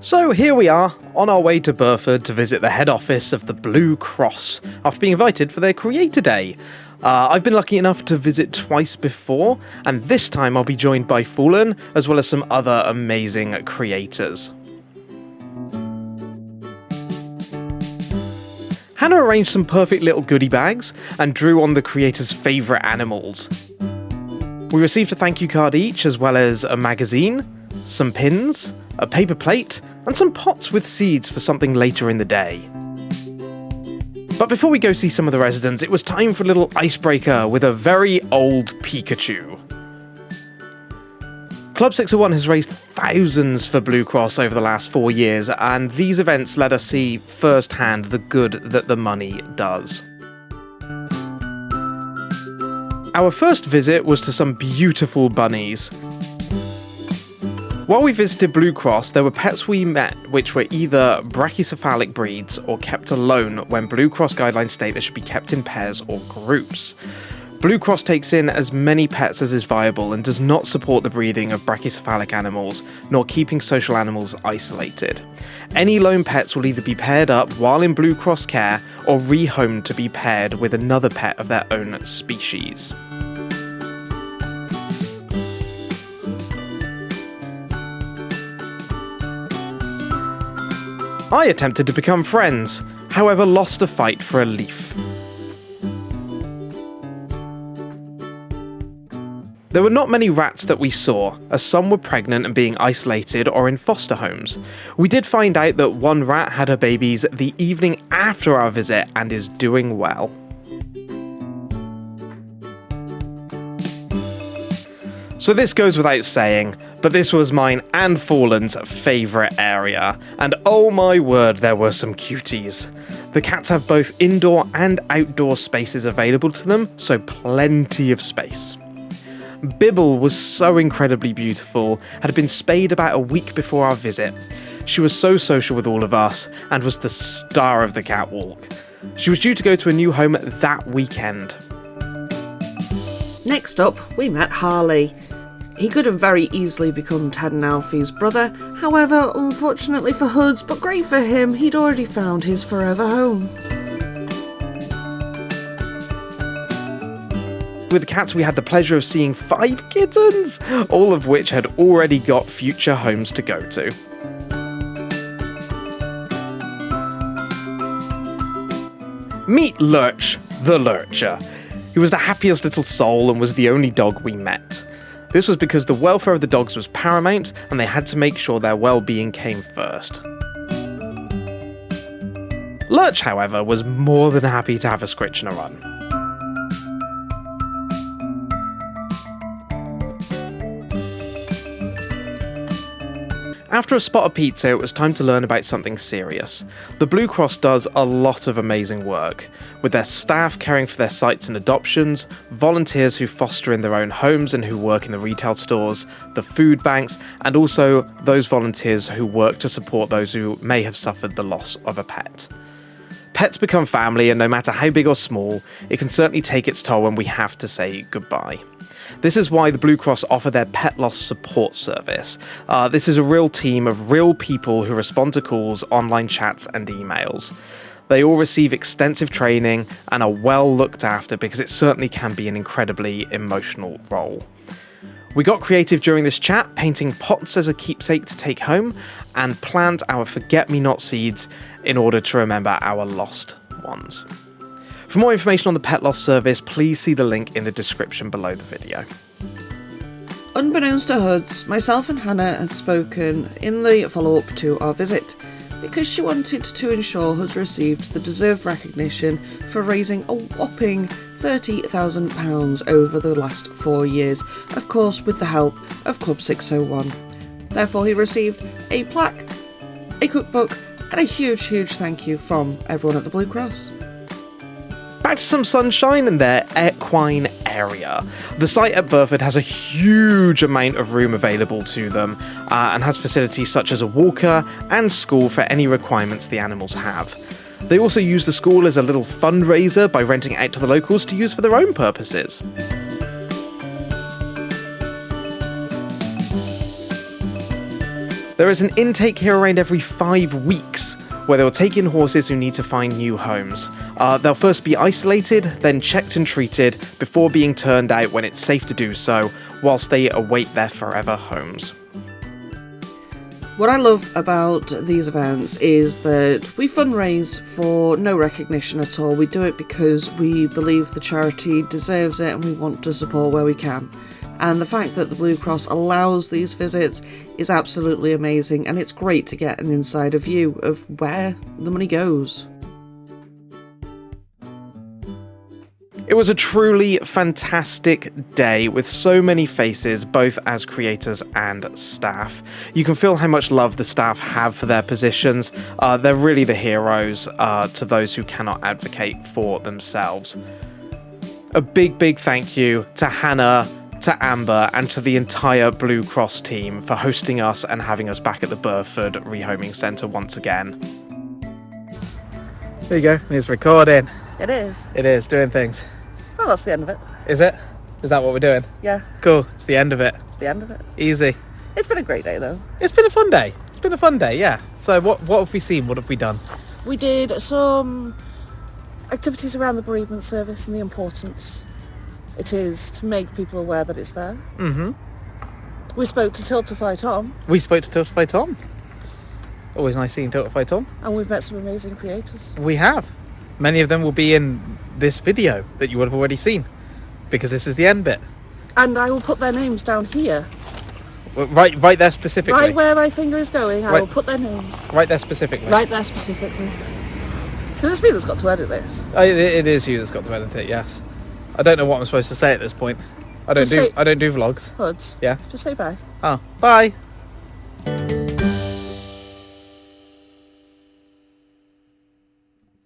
So here we are, on our way to Burford to visit the head office of the Blue Cross, after being invited for their Creator Day. I've been lucky enough to visit twice before, and this time I'll be joined by Fallen, as well as some other amazing creators. Hannah arranged some perfect little goodie bags, and drew on the creators' favourite animals. We received a thank you card each, as well as a magazine, some pins, a paper plate, and some pots with seeds for something later in the day. But before we go see some of the residents, it was time for a little icebreaker with a very old Pikachu. Club 601 has raised thousands for Blue Cross over the last 4 years, and these events let us see firsthand the good that the money does. Our first visit was to some beautiful bunnies. While we visited Blue Cross, there were pets we met which were either brachycephalic breeds or kept alone when Blue Cross guidelines state they should be kept in pairs or groups. Blue Cross takes in as many pets as is viable and does not support the breeding of brachycephalic animals, nor keeping social animals isolated. Any lone pets will either be paired up while in Blue Cross care or rehomed to be paired with another pet of their own species. I attempted to become friends, however lost a fight for a leaf. There were not many rats that we saw, as some were pregnant and being isolated or in foster homes. We did find out that one rat had her babies the evening after our visit and is doing well. So this goes without saying, but this was mine and Fallen's favourite area, and oh my word, there were some cuties. The cats have both indoor and outdoor spaces available to them, so plenty of space. Bibble was so incredibly beautiful, had been spayed about a week before our visit. She was so social with all of us, and was the star of the catwalk. She was due to go to a new home that weekend. Next up, we met Harley. He could have very easily become Ted and Alfie's brother, however, unfortunately for Hoods, but great for him, he'd already found his forever home. With the cats, we had the pleasure of seeing 5 kittens, all of which had already got future homes to go to. Meet Lurch, the Lurcher. He was the happiest little soul and was the only dog we met. This was because the welfare of the dogs was paramount and they had to make sure their well-being came first. Lurch, however, was more than happy to have a scritch and a run. After a spot of pizza, it was time to learn about something serious. The Blue Cross does a lot of amazing work, with their staff caring for their sites and adoptions, volunteers who foster in their own homes and who work in the retail stores, the food banks, and also those volunteers who work to support those who may have suffered the loss of a pet. Pets become family, and no matter how big or small, it can certainly take its toll when we have to say goodbye. This is why the Blue Cross offer their pet loss support service. This is a real team of real people who respond to calls, online chats, and emails. They all receive extensive training and are well looked after because it certainly can be an incredibly emotional role. We got creative during this chat, painting pots as a keepsake to take home, and plant our forget-me-not seeds in order to remember our lost ones. For more information on the pet loss service, please see the link in the description below the video. Unbeknownst to Hoods, myself and Hannah had spoken in the follow-up to our visit, because she wanted to ensure Hoods received the deserved recognition for raising a whopping £30,000 over the last 4 years, of course with the help of Club 601. Therefore he received a plaque, a cookbook, and a huge thank you from everyone at the Blue Cross. Back to some sunshine in their equine area. The site at Burford has a huge amount of room available to them and has facilities such as a walker and school for any requirements the animals have. They also use the school as a little fundraiser by renting it out to the locals to use for their own purposes. There is an intake here around every 5 weeks, where they'll take in horses who need to find new homes. They'll first be isolated, then checked and treated, before being turned out when it's safe to do so, whilst they await their forever homes. What I love about these events is that we fundraise for no recognition at all. We do it because we believe the charity deserves it and we want to support where we can. And the fact that the Blue Cross allows these visits is absolutely amazing, and it's great to get an insider view of where the money goes. It was a truly fantastic day with so many faces, both as creators and staff. You can feel how much love the staff have for their positions. They're really the heroes to those who cannot advocate for themselves. A big thank you to Hannah, to Amber, and to the entire Blue Cross team for hosting us and having us back at the Burford Rehoming Centre once again. There you go, it's recording. It is. It is, doing things. Well, that's the end of it. Is it? Is that what we're doing? Yeah, Cool, it's the end of it. it's the end of it. Easy. It's been a great day, though. It's been a fun day. It's been a fun day, yeah. So what have we seen? What have we done? We did some activities around the bereavement service and the importance it is to make people aware that it's there. Mm-hmm. We spoke to Tiltify Tom, We spoke to Tiltify Tom. Always nice seeing Tiltify Tom. and we've met some amazing creators. We have. Many of them will be in this video that you would have already seen, because this is the end bit. And I will put their names down here. Right there specifically. Right where my finger is going, I Right. will put their names. Right there specifically. Right there specifically. Because it's me that's got to edit this. It is you that's got to edit it, yes. I don't know what I'm supposed to say at this point. I don't Just say- do vlogs. Hoods, Yeah. just say bye. Oh, bye.